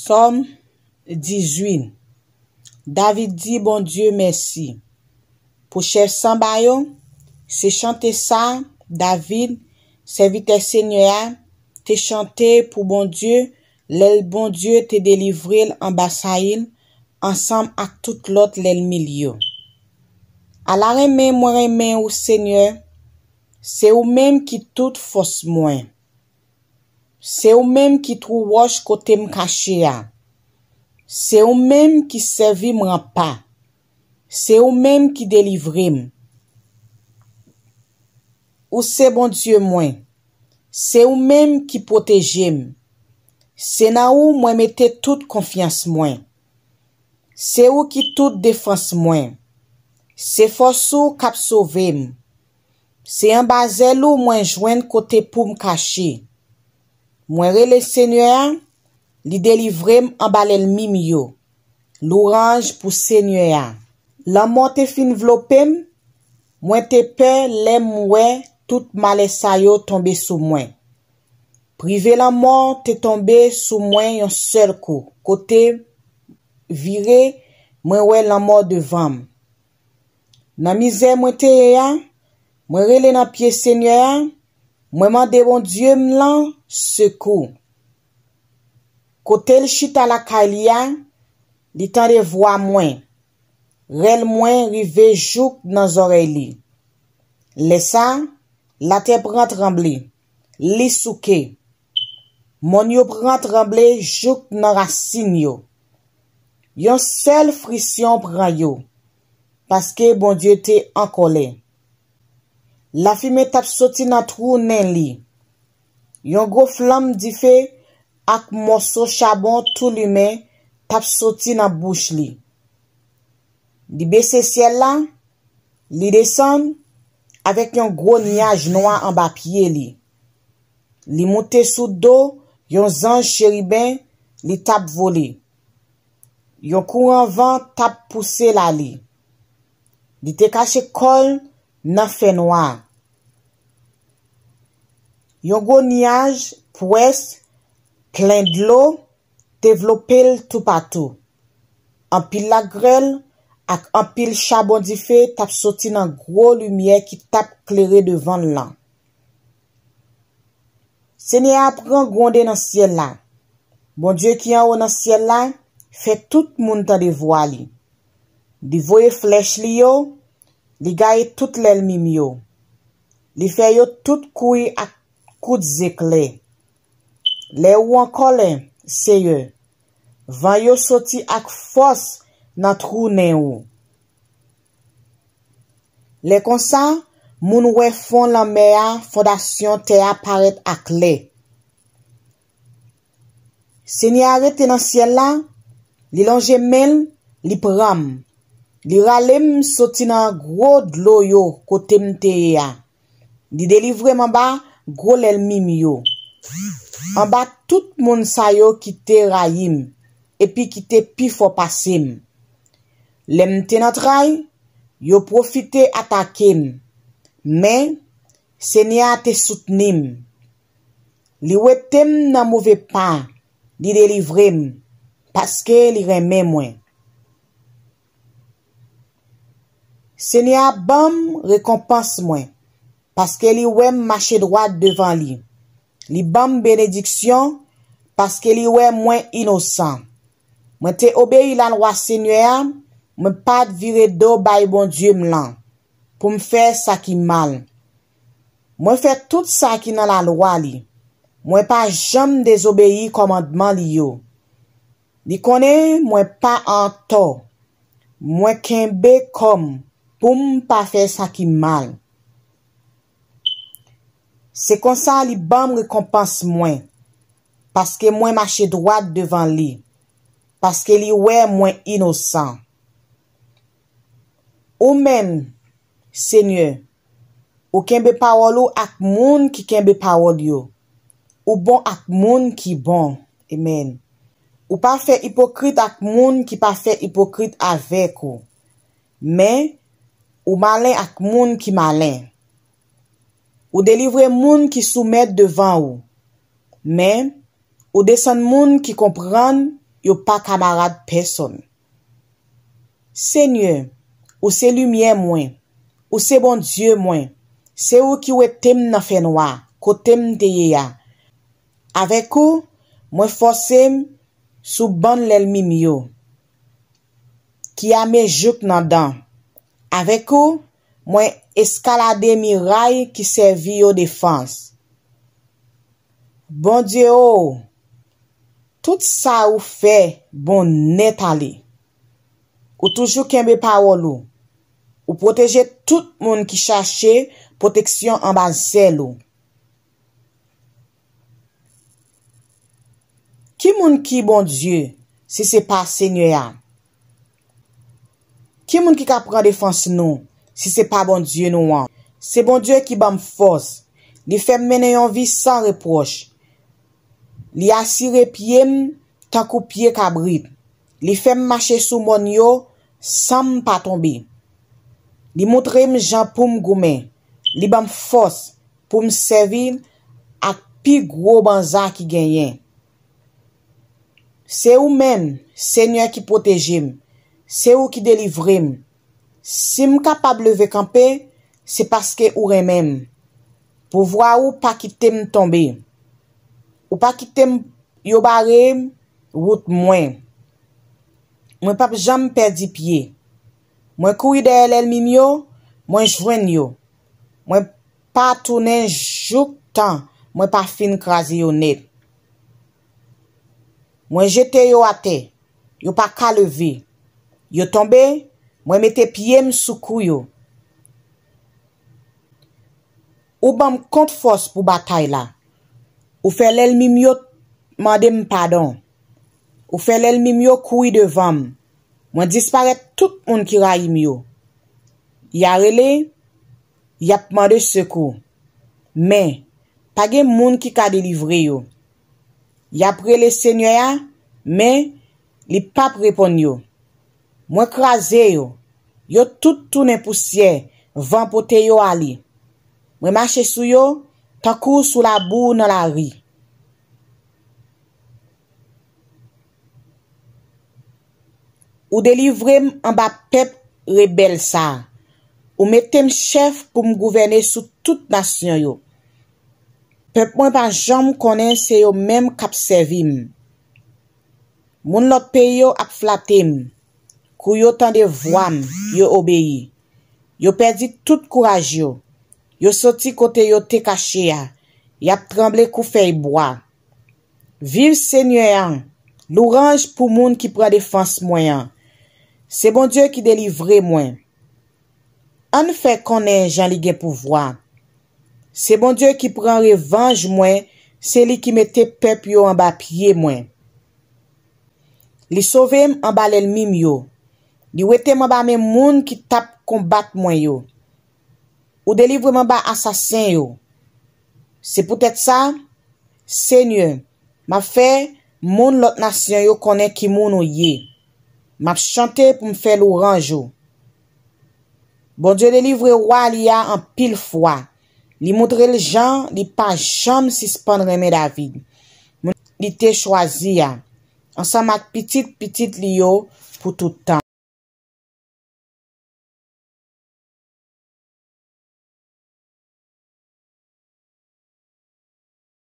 Somme 18. David dit, bon Dieu, merci. Pour chef Sambayo, c'est chanter ça, David, serviteur Seigneur, te chanté pour bon Dieu, l'el bon Dieu te délivré en Bassaïl, ensemble avec tout l'autre l'el milieu. À la remè, moi remè au Seigneur, c'est ou même qui tout force moins. C'est ou même qui trou roche côté m caché a. C'est ou même qui servi m'en pas. C'est ou même qui délivre m. Ou c'est bon Dieu moins. C'est ou même qui protège m. C'est na ou moi mette toute confiance moins. C'est ou qui toute défense moins. C'est force ou k'ap sauve m. C'est en basel ou moins joindre côté pour m cacher. Moi rele Seigneur, li délivrem en balel mimio. L'orange pour Seigneur. L'amour te fin vlopem, moi te peur lem ouais tout malesa yo tombe sous moi. Privé la mort te tombe sous moi un seul coup. Côté viré, moi ouais la mort devant. Nan misère moi te ya, moi rele nan pied Seigneur, moi mande bon Dieu m'lan secours. Côté le chita la kalia, li tande voix moins. Rel moins rive jouk nan oreille li. Laissa, la te prend tremble. Li souke. Mon yo prend tremble jouk nan racine yo. Yon seul frisson prend yo. Parce que bon Dieu te en colère. La fumée tap soti nan trou nen li. Yon gros flamme di fe ak morceau charbon tout lume tap soti nan bouche li. Li baisse ciel là, li descend avec un gros nuage noir en bas pied li. Li monte sous dos, yon ange chérubin li tap volé. Yon courant vent tap poussé la li. Li te caché col nan fait noir. Yon gros nuage prouesse plein de l'eau développé tout partout. En pile la grêle ak en pile charbon di feu tap sorti nan gros lumière qui tap clairé devant l'an. Seigneur prend grondé dans ciel là. Bon Dieu qui en haut dans ciel là fait tout moun tande voix li. Li voye flèche li yo, li gaye tout l'el mim yo. Li fait yo tout couille ak coup d'éclair. Les ou en colère, Seigneur. Van yo sorti ak force nan trou nen ou. Les comme ça, moun wè fond la mer fondation te apparaît ak lè. Seigneur arrête dans ciel là, li longe men, li pram. Li ralem sorti nan gros d'lo yo kote mte ya. Li délivre m'en bas gros l'el mim yo. En bas tout moun sa yo qui te rayim et puis qui te pi fò passim. Lem te nan tray, yo profite attaquem. Mais Seigneur te soutenim. Li wetem nan mauvais pas, li délivrem parce que li remè moi. Seigneur bam récompense moi parce que li wèm marcher droit devant li. Li bam bénédiction parce que li wè moins innocent. Moi te obéi la loi Seigneur, moi pas virer do bay bon Dieu m'lan pour me faire ça qui mal. Moi fait tout ça qui dans la loi li. Moi pas jamais désobéi commandement li yo. Li connaît moi pas en tort. Moi kembe comme pour me pas faire ça qui mal. C'est comme ça li bam récompense moi parce que moi marcher droit devant lui parce que li ouais moins innocent. Ou même Seigneur, ou kembe parole ou ak moun ki kembe parole yo. Ou bon ak moun ki bon. Amen. Ou pas fait hypocrite ak moun ki pas fait hypocrite avec ou. Mais ou malin ak moun ki malin. Ou délivre moun qui soumet devant ou. Mais ou descend moun qui comprend yo pas camarade personne. Seigneur, ou c'est lumière moins, ou c'est bon Dieu moins, c'est ou qui ou tem nan fait noir, côté m'teye ya. Avec ou, moi forcem sous ban l'ennemi mio, qui a mes jouk nan dan. Avec ou, moi escalade miraille qui servi aux défense. Bon Dieu, oh, tout ça ou fait bon net aller. Ou toujours kembe parole ou protéger tout monde qui cherche protection en bas sel ou. Qui moun qui bon Dieu si c'est pas Seigneur? Qui moun qui ka prend défense nous si c'est pas bon Dieu nous? C'est bon Dieu qui bam force. Li fait mener une vie sans reproche. Li assire pied tant kou pied cabrit. Li fait marcher sous mon yo sans pas tomber. Li montre m'jan pou m'goumen. Li bam force pour me servir ak pi gros banza qui genyen. C'est ou même, Seigneur, qui protège m. C'est ou qui délivre m. Si m capable lever camper, c'est parce que ou remem. Pour voir ou pas quitter m tomber. Ou pas quitter m yo bare route moins. Moi pas jamais perdi pied. Moi courir derrière l'ennemi yo, moi joindre yo. Moi pas tourner jouk temps, moi pas fin craser yo net. Moi jete yo à terre, yo pas ka lever. Yo tombe, moi mette pied sous cou yo. Ou bam compte force pour bataille là. Ou fait l'ennemi yo mande pardon. Ou fait l'ennemi yo courir devant. Moi disparaît tout monde qui raille yo. Ya relé, y a demandé secours. Mais pas gen moun qui ka délivrer yo. Y a pré le Seigneur, mais li pa répond yo. Moi crasé yo. Yo tout tourne poussière, vent pote yo ali. Moi marcher sou yo, tan kou sous la boue dans la rue. Ou délivrem en bas peuple rebelle ça. Ou mettem chef pour me gouverner sous toute nation yo. Peuple moi pas jam connaît c'est yo même k'ap servim. Moun lot pays yo ap flatem. Kou yo tan de voam, yo obéi. Yo perdi tout courage yo. Yo sorti côté yo te caché ya. Y ap tremble kou feuille bois. Vive Seigneur. L'orange pour moun qui prend défense moyen. C'est bon Dieu qui délivre moi. On fait connaît Jean li gen pouvoir. C'est bon Dieu qui prend revanche moi, c'est lui qui mette peuple yo en bas pied moi. Li sauve en bas l'ennemi yo. Li wete en bas même moun qui tape combattre moi yo. Ou délivre en bas assassin yo. C'est peut-être ça, Seigneur, m'a fait moun l'autre nation yo connaît qui moun ou yé. M'a chanté pour me faire l'orange. Bon Dieu délivre roi Lia en pile fois. Li montre le gens, li pas jamais suspendre remè David. Li te choisi ya. Ensemble avec petit li yo pour tout temps.